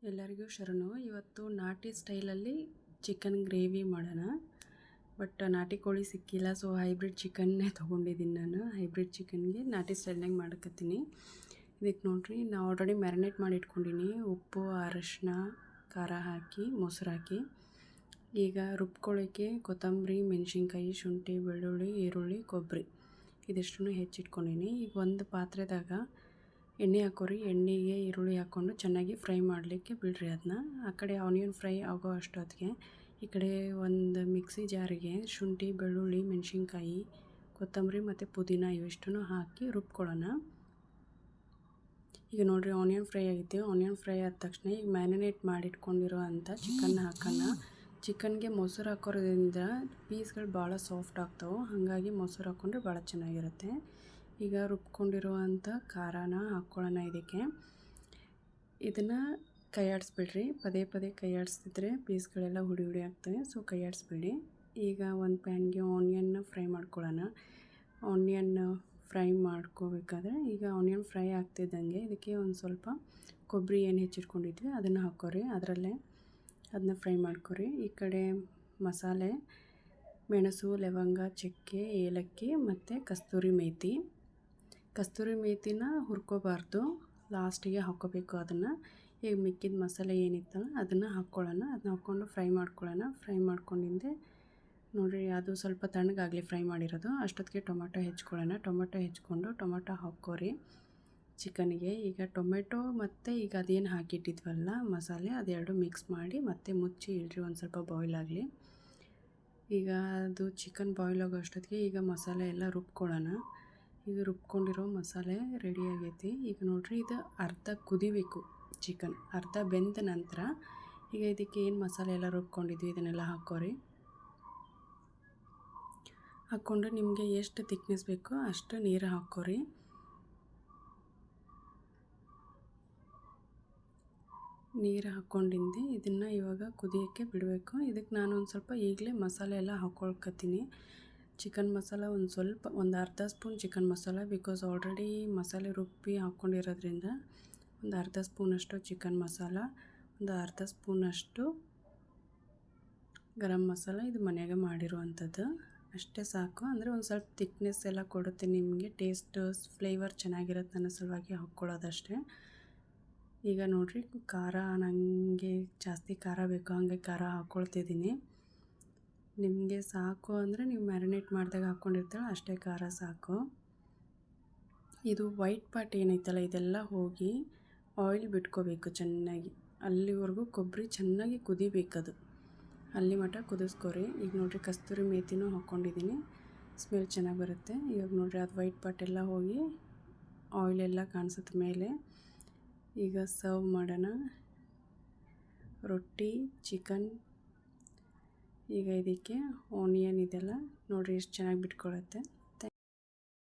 ಎಲ್ಲರಿಗೂ ಶರಣು. ಇವತ್ತು ನಾಟಿ ಸ್ಟೈಲಲ್ಲಿ ಚಿಕನ್ ಗ್ರೇವಿ ಮಾಡೋಣ. ಬಟ್ ನಾಟಿ ಕೋಳಿ ಸಿಕ್ಕಿಲ್ಲ, ಸೊ ಹೈಬ್ರಿಡ್ ಚಿಕನ್ನೇ ತೊಗೊಂಡಿದ್ದೀನಿ ನಾನು. ಹೈಬ್ರಿಡ್ ಚಿಕನ್ಗೆ ನಾಟಿ ಸ್ಟೈಲ್ನಾಗ ಮಾಡಕತ್ತೀನಿ. ಇದಕ್ಕೆ ನೋಡಿರಿ, ನಾನು ಆಲ್ರೆಡಿ ಮ್ಯಾರಿನೇಟ್ ಮಾಡಿ ಇಟ್ಕೊಂಡಿನಿ. ಉಪ್ಪು, ಅರಶಿನ, ಖಾರ ಹಾಕಿ, ಮೊಸರು ಹಾಕಿ. ಈಗ ರುಬ್ಕೊಳ್ಳೋಕ್ಕೆ ಕೊತ್ತಂಬರಿ, ಮೆಣಸಿನ್ಕಾಯಿ, ಶುಂಠಿ, ಬೆಳ್ಳುಳ್ಳಿ, ಈರುಳ್ಳಿ, ಕೊಬ್ಬರಿ ಇದಿಷ್ಟನ್ನು ಹೆಚ್ಚಿಟ್ಕೊಂಡಿನಿ. ಈಗ ಒಂದು ಪಾತ್ರೆದಾಗ ಎಣ್ಣೆ ಹಾಕೋರಿ. ಎಣ್ಣೆಗೆ ಈರುಳ್ಳಿ ಹಾಕ್ಕೊಂಡು ಚೆನ್ನಾಗಿ ಫ್ರೈ ಮಾಡಲಿಕ್ಕೆ ಬಿಡ್ರಿ. ಅದನ್ನ ಆ ಕಡೆ ಆನಿಯನ್ ಫ್ರೈ ಆಗೋ ಅಷ್ಟೊತ್ತಿಗೆ ಈ ಕಡೆ ಒಂದು ಮಿಕ್ಸಿ ಜಾರಿಗೆ ಶುಂಠಿ, ಬೆಳ್ಳುಳ್ಳಿ, ಮೆಣಸಿನ್ಕಾಯಿ, ಕೊತ್ತಂಬರಿ ಮತ್ತು ಪುದೀನ ಇವಿಷ್ಟನ್ನು ಹಾಕಿ ರುಬ್ಕೊಳ್ಳೋಣ. ಈಗ ನೋಡಿರಿ, ಆನಿಯನ್ ಫ್ರೈ ಆಗೈತಿ. ಆನಿಯನ್ ಫ್ರೈ ಆದ ತಕ್ಷಣ ಈಗ ಮ್ಯಾರಿನೇಟ್ ಮಾಡಿಟ್ಕೊಂಡಿರೋ ಅಂಥ ಚಿಕನ್ನ ಹಾಕೋಣ. ಚಿಕನ್ಗೆ ಮೊಸರು ಹಾಕೋದ್ರಿಂದ ಪೀಸ್ಗಳು ಭಾಳ ಸಾಫ್ಟ್ ಆಗ್ತಾವೆ, ಹಾಗಾಗಿ ಮೊಸರು ಹಾಕ್ಕೊಂಡ್ರೆ ಭಾಳ ಚೆನ್ನಾಗಿರುತ್ತೆ. ಈಗ ರುಬ್ಕೊಂಡಿರುವಂಥ ಖಾರನ ಹಾಕ್ಕೊಳ್ಳೋಣ. ಇದನ್ನು ಕೈ ಆಡಿಸ್ಬಿಡ್ರಿ. ಪದೇ ಪದೇ ಕೈ ಆಡಿಸ್ತಿದ್ರೆ ಪೀಸ್ಗಳೆಲ್ಲ ಹುಡಿ ಹುಡಿ ಆಗ್ತವೆ, ಸೊ ಕೈ ಆಡಿಸ್ಬಿಡಿ. ಈಗ ಒಂದು ಪ್ಯಾನ್ಗೆ ಆನಿಯನ್ನ ಫ್ರೈ ಮಾಡ್ಕೊಳ್ಳೋಣ. ಆನಿಯನ್ ಫ್ರೈ ಮಾಡ್ಕೋಬೇಕಾದ್ರೆ ಈಗ ಆನಿಯನ್ ಫ್ರೈ ಆಗ್ತಿದ್ದಂಗೆ ಇದಕ್ಕೆ ಒಂದು ಸ್ವಲ್ಪ ಕೊಬ್ಬರಿ ಏನು ಹೆಚ್ಚಿಟ್ಕೊಂಡಿದ್ವಿ ಅದನ್ನು ಹಾಕೋರಿ. ಅದನ್ನ ಫ್ರೈ ಮಾಡ್ಕೊರಿ. ಈ ಕಡೆ ಮಸಾಲೆ ಮೆಣಸು, ಲವಂಗ, ಚಕ್ಕೆ, ಏಲಕ್ಕಿ ಮತ್ತು ಕಸ್ತೂರಿ ಮೇಥಿನ ಹುರ್ಕೋಬಾರ್ದು, ಲಾಸ್ಟಿಗೆ ಹಾಕ್ಕೋಬೇಕು ಅದನ್ನು. ಈಗ ಮಿಕ್ಕಿದ ಮಸಾಲೆ ಏನಿತ್ತಲ್ಲ ಅದನ್ನು ಹಾಕ್ಕೊಳ್ಳೋಣ. ಅದನ್ನ ಹಾಕ್ಕೊಂಡು ಫ್ರೈ ಮಾಡ್ಕೊಂಡಿದ್ದೆ ನೋಡಿರಿ. ಅದು ಸ್ವಲ್ಪ ತಣ್ಣಗಾಗಲಿ ಫ್ರೈ ಮಾಡಿರೋದು. ಅಷ್ಟೊತ್ತಿಗೆ ಟೊಮೆಟೊ ಹೆಚ್ಕೊಂಡು ಟೊಮೆಟೊ ಹಾಕ್ಕೋರಿ ಚಿಕನ್ಗೆ. ಈಗ ಟೊಮೆಟೊ ಮತ್ತು ಈಗ ಅದೇನು ಹಾಕಿಟ್ಟಿದ್ವಲ್ಲ ಮಸಾಲೆ, ಅದೆರಡು ಮಿಕ್ಸ್ ಮಾಡಿ ಮತ್ತೆ ಮುಚ್ಚಿ ಇಡ್ರಿ, ಒಂದು ಸ್ವಲ್ಪ ಬಾಯ್ಲ್ ಆಗಲಿ. ಈಗ ಅದು ಚಿಕನ್ ಬಾಯ್ಲ್ ಆಗೋ ಅಷ್ಟೊತ್ತಿಗೆ ಈಗ ಮಸಾಲೆ ಎಲ್ಲ ರುಬ್ಕೊಳ್ಳೋಣ. ಈಗ ರುಬ್ಕೊಂಡಿರೋ ಮಸಾಲೆ ರೆಡಿ ಆಗೈತಿ. ಈಗ ನೋಡಿರಿ, ಇದು ಅರ್ಧ ಕುದಿಬೇಕು. ಚಿಕನ್ ಅರ್ಧ ಬೆಂದ ನಂತರ ಈಗ ಇದಕ್ಕೆ ಏನು ಮಸಾಲೆ ಎಲ್ಲ ರುಬ್ಕೊಂಡಿದ್ವಿ ಇದನ್ನೆಲ್ಲ ಹಾಕ್ಕೊಂಡು ನಿಮಗೆ ಎಷ್ಟು ತಿಕ್ನೆಸ್ ಬೇಕೋ ಅಷ್ಟು ನೀರು ಹಾಕ್ಕೋರಿ. ನೀರು ಹಾಕ್ಕೊಂಡಿಂದೆ ಇದನ್ನು ಇವಾಗ ಕುದಿಯೋಕ್ಕೆ ಬಿಡಬೇಕು. ಇದಕ್ಕೆ ನಾನು ಒಂದು ಸ್ವಲ್ಪ ಈಗಲೇ ಮಸಾಲೆ ಎಲ್ಲ ಹಾಕ್ಕೊಳ್ಕತ್ತೀನಿ. ಚಿಕನ್ ಮಸಾಲ ಒಂದು ಅರ್ಧ spoon chicken masala, because already ಮಸಾಲೆ ರುಬ್ಬಿ ಹಾಕ್ಕೊಂಡಿರೋದ್ರಿಂದ ಒಂದು ಅರ್ಧ ಸ್ಪೂನಷ್ಟು ಚಿಕನ್ ಮಸಾಲ, ಒಂದು ಅರ್ಧ ಸ್ಪೂನಷ್ಟು ಗರಂ ಮಸಾಲ. ಇದು ಮನೆಯಾಗೆ ಮಾಡಿರುವಂಥದ್ದು, ಅಷ್ಟೇ ಸಾಕು. ಅಂದರೆ ಒಂದು ಸ್ವಲ್ಪ ತಿಕ್ನೆಸ್ ಎಲ್ಲ ಕೊಡುತ್ತೆ ನಿಮಗೆ, ಟೇಸ್ಟ್ ಫ್ಲೇವರ್ ಚೆನ್ನಾಗಿರುತ್ತೆ ಅನ್ನೋ ಸಲುವಾಗಿ ಹಾಕ್ಕೊಳ್ಳೋದಷ್ಟೇ. ಈಗ ನೋಡಿರಿ, ಖಾರ ನನಗೆ ಜಾಸ್ತಿ ಖಾರ ಬೇಕು, ಹಾಗೆ ಖಾರ ಹಾಕ್ಕೊಳ್ತಿದ್ದೀನಿ. ನಿಮಗೆ ಸಾಕು ಅಂದರೆ ನೀವು ಮ್ಯಾರಿನೇಟ್ ಮಾಡಿದಾಗ ಹಾಕ್ಕೊಂಡಿರ್ತಾಳೆ ಅಷ್ಟೇ ಖಾರ ಸಾಕು. ಇದು ವೈಟ್ ಪಾರ್ಟ್ ಏನೈತಲ್ಲ ಇದೆಲ್ಲ ಹೋಗಿ ಆಯಿಲ್ ಬಿಟ್ಕೋಬೇಕು ಚೆನ್ನಾಗಿ. ಅಲ್ಲಿವರೆಗೂ ಕೊಬ್ಬರಿ ಚೆನ್ನಾಗಿ ಕುದಿಬೇಕದು, ಅಲ್ಲಿ ಮಟ್ಟ ಕುದಿಸ್ಕೊರಿ. ಈಗ ನೋಡಿರಿ, ಕಸ್ತೂರಿ ಮೇಥಿನೂ ಹಾಕ್ಕೊಂಡಿದ್ದೀನಿ, ಸ್ಮೆಲ್ ಚೆನ್ನಾಗಿ ಬರುತ್ತೆ. ಇವಾಗ ನೋಡಿರಿ, ಅದು ವೈಟ್ ಪಾರ್ಟ್ ಎಲ್ಲ ಹೋಗಿ ಆಯಿಲೆಲ್ಲ ಕಾಣಿಸುತ್ತೆ ಮೇಲೆ. ಈಗ ಸರ್ವ್ ಮಾಡೋಣ. ರೊಟ್ಟಿ, ಚಿಕನ್. ಈಗ ಇದಕ್ಕೆ ಆನಿಯನ್ ಇದೆಲ್ಲ ನೋಡಿರಿ ಎಷ್ಟು ಚೆನ್ನಾಗಿ ಬಿಟ್ಕೊಳ್ಳುತ್ತೆ.